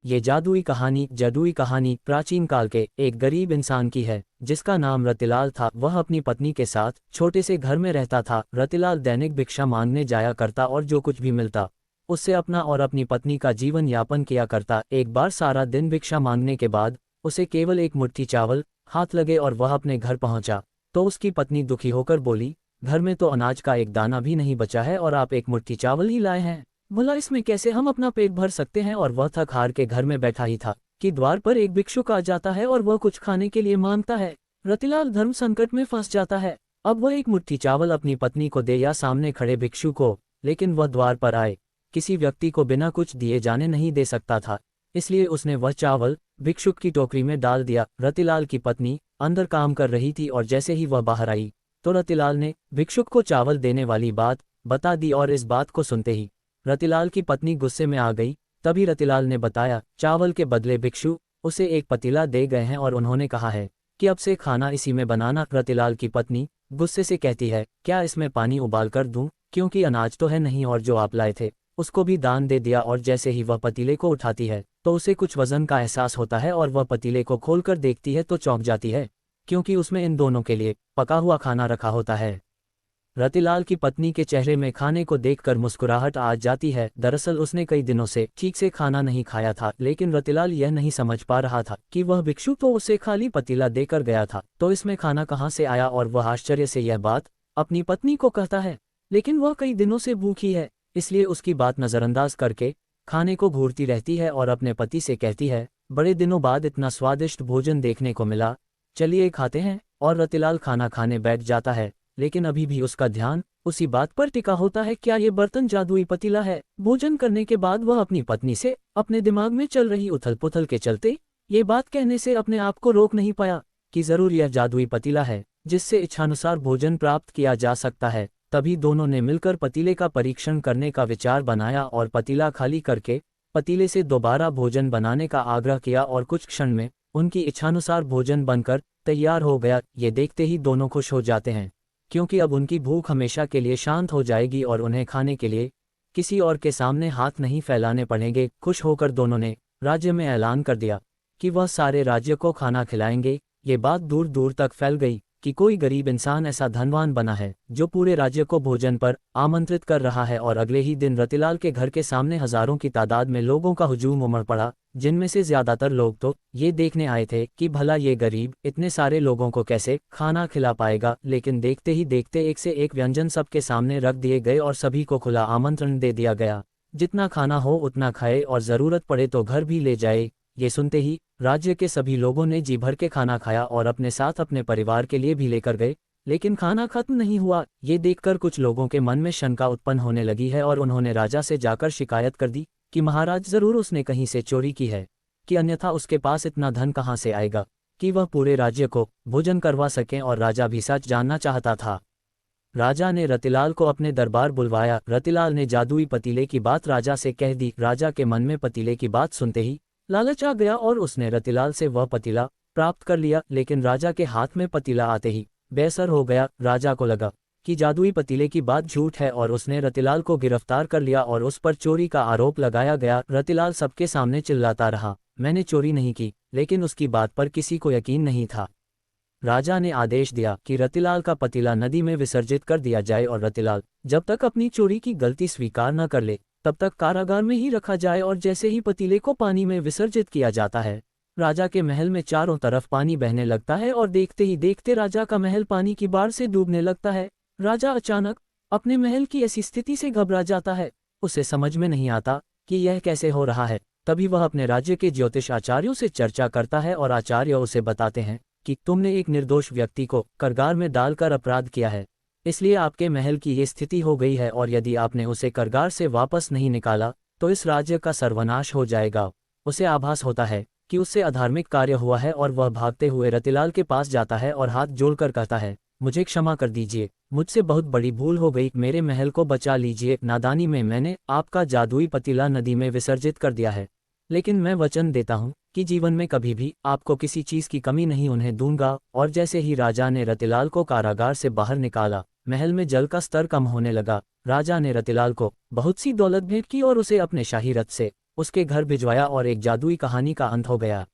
ये जादुई कहानी प्राचीन काल के एक गरीब इंसान की है जिसका नाम रतिलाल था। वह अपनी पत्नी के साथ छोटे से घर में रहता था। रतिलाल दैनिक भिक्षा मांगने जाया करता और जो कुछ भी मिलता उससे अपना और अपनी पत्नी का जीवन यापन किया करता। एक बार सारा दिन भिक्षा मांगने के बाद उसे केवल एक मुट्ठी चावल हाथ लगे और वह अपने घर पहुंचा तो उसकी पत्नी दुखी होकर बोली, घर में तो अनाज का एक दाना भी नहीं बचा है और आप एक मुट्ठी चावल ही लाए हैं। भला इसमें कैसे हम अपना पेट भर सकते हैं। और वह थक हार के घर में बैठा ही था कि द्वार पर एक भिक्षुक आ जाता है और वह कुछ खाने के लिए मांगता है। रतिलाल धर्म संकट में फंस जाता है। अब वह एक मुट्ठी चावल अपनी पत्नी को दे या सामने खड़े भिक्षु को, लेकिन वह द्वार पर आए किसी व्यक्ति को बिना कुछ दिए जाने नहीं दे सकता था। इसलिए उसने वह चावल भिक्षुक की टोकरी में डाल दिया। रतिलाल की पत्नी अंदर काम कर रही थी और जैसे ही वह बाहर आई तो रतिलाल ने भिक्षुक को चावल देने वाली बात बता दी और इस बात को सुनते ही रतिलाल की पत्नी गुस्से में आ गई। तभी रतिलाल ने बताया, चावल के बदले भिक्षु उसे एक पतीला दे गए हैं और उन्होंने कहा है कि अब से खाना इसी में बनाना। रतिलाल की पत्नी गुस्से से कहती है, क्या इसमें पानी उबाल कर दूं, क्योंकि अनाज तो है नहीं और जो आप लाए थे उसको भी दान दे दिया। और जैसे ही वह पतीले को उठाती है तो उसे कुछ वजन का एहसास होता है और वह पतीले को खोलकर देखती है तो चौंक जाती है, क्योंकि उसमें इन दोनों के लिए पका हुआ खाना रखा होता है। रतिलाल की पत्नी के चेहरे में खाने को देखकर मुस्कुराहट आ जाती है। दरअसल उसने कई दिनों से ठीक से खाना नहीं खाया था, लेकिन रतिलाल यह नहीं समझ पा रहा था कि वह भिक्षु तो उसे खाली पतीला देकर गया था, तो इसमें खाना कहाँ से आया। और वह आश्चर्य से यह बात अपनी पत्नी को कहता है, लेकिन वह कई दिनों से भूखी है, इसलिए उसकी बात नज़रअंदाज करके खाने को घूरती रहती है और अपने पति से कहती है, बड़े दिनों बाद इतना स्वादिष्ट भोजन देखने को मिला, चलिए खाते हैं। और रतिलाल खाना खाने बैठ जाता है, लेकिन अभी भी उसका ध्यान उसी बात पर टिका होता है, क्या ये बर्तन जादुई पतीला है। भोजन करने के बाद वह अपनी पत्नी से अपने दिमाग में चल रही उथल पुथल के चलते ये बात कहने से अपने आप को रोक नहीं पाया कि जरूर यह जादुई पतीला है जिससे इच्छानुसार भोजन प्राप्त किया जा सकता है। तभी दोनों ने मिलकर पतीले का परीक्षण करने का विचार बनाया और पतीला खाली करके पतीले से दोबारा भोजन बनाने का आग्रह किया और कुछ क्षण में उनकी इच्छानुसार भोजन बनकर तैयार हो गया। ये देखते ही दोनों खुश हो जाते हैं, क्योंकि अब उनकी भूख हमेशा के लिए शांत हो जाएगी और उन्हें खाने के लिए किसी और के सामने हाथ नहीं फैलाने पड़ेंगे। खुश होकर दोनों ने राज्य में ऐलान कर दिया कि वह सारे राज्य को खाना खिलाएंगे। ये बात दूर दूर तक फैल गई कि कोई गरीब इंसान ऐसा धनवान बना है जो पूरे राज्य को भोजन पर आमंत्रित कर रहा है। और अगले ही दिन रतिलाल के घर के सामने हजारों की तादाद में लोगों का हुजूम उमड़ पड़ा, जिनमें से ज्यादातर लोग तो ये देखने आए थे कि भला ये गरीब इतने सारे लोगों को कैसे खाना खिला पाएगा। लेकिन देखते ही देखते एक से एक व्यंजन सबके सामने रख दिए गए और सभी को खुला आमंत्रण दे दिया गया, जितना खाना हो उतना खाए और जरूरत पड़े तो घर भी ले जाए। ये सुनते ही राज्य के सभी लोगों ने जी भर के खाना खाया और अपने साथ अपने परिवार के लिए भी लेकर गए, लेकिन खाना खत्म नहीं हुआ। ये देखकर कुछ लोगों के मन में शंका उत्पन्न होने लगी है और उन्होंने राजा से जाकर शिकायत कर दी कि महाराज, जरूर उसने कहीं से चोरी की है, कि अन्यथा उसके पास इतना धन कहाँ से आएगा कि वह पूरे राज्य को भोजन करवा सकें। और राजा भी सच जानना चाहता था। राजा ने रतिलाल को अपने दरबार बुलवाया। रतिलाल ने जादुई पतीले की बात राजा से कह दी। राजा के मन में पतीले की बात सुनते ही लालच आ गया और उसने रतिलाल से वह पतीला प्राप्त कर लिया। लेकिन राजा के हाथ में पतीला आते ही बेअसर हो गया। राजा को लगा कि जादुई पतीले की बात झूठ है और उसने रतिलाल को गिरफ्तार कर लिया और उस पर चोरी का आरोप लगाया गया। रतिलाल सबके सामने चिल्लाता रहा, मैंने चोरी नहीं की, लेकिन उसकी बात पर किसी को यकीन नहीं था। राजा ने आदेश दिया कि रतिलाल का पतीला नदी में विसर्जित कर दिया जाए और रतिलाल जब तक अपनी चोरी की गलती स्वीकार न कर ले तब तक कारागार में ही रखा जाए। और जैसे ही पतीले को पानी में विसर्जित किया जाता है, राजा के महल में चारों तरफ पानी बहने लगता है और देखते ही देखते राजा का महल पानी की बाढ़ से डूबने लगता है। राजा अचानक अपने महल की ऐसी स्थिति से घबरा जाता है, उसे समझ में नहीं आता कि यह कैसे हो रहा है। तभी वह अपने राज्य के ज्योतिष आचार्यों से चर्चा करता है और आचार्य उसे बताते हैं कि तुमने एक निर्दोष व्यक्ति को कारागार में डालकर अपराध किया है, इसलिए आपके महल की ये स्थिति हो गई है और यदि आपने उसे कारागार से वापस नहीं निकाला तो इस राज्य का सर्वनाश हो जाएगा। उसे आभास होता है कि उससे अधार्मिक कार्य हुआ है और वह भागते हुए रतिलाल के पास जाता है और हाथ जोड़कर कहता है, मुझे क्षमा कर दीजिए, मुझसे बहुत बड़ी भूल हो गई, मेरे महल को बचा लीजिए। नादानी में मैंने आपका जादुई पतीला नदी में विसर्जित कर दिया है, लेकिन मैं वचन देता हूँ कि जीवन में कभी भी आपको किसी चीज़ की कमी नहीं उन्हें दूंगा। और जैसे ही राजा ने रतिलाल को कारागार से बाहर निकाला, महल में जल का स्तर कम होने लगा। राजा ने रतिलाल को बहुत सी दौलत भेंट की और उसे अपने शाही रथ से उसके घर भिजवाया और एक जादुई कहानी का अंत हो गया।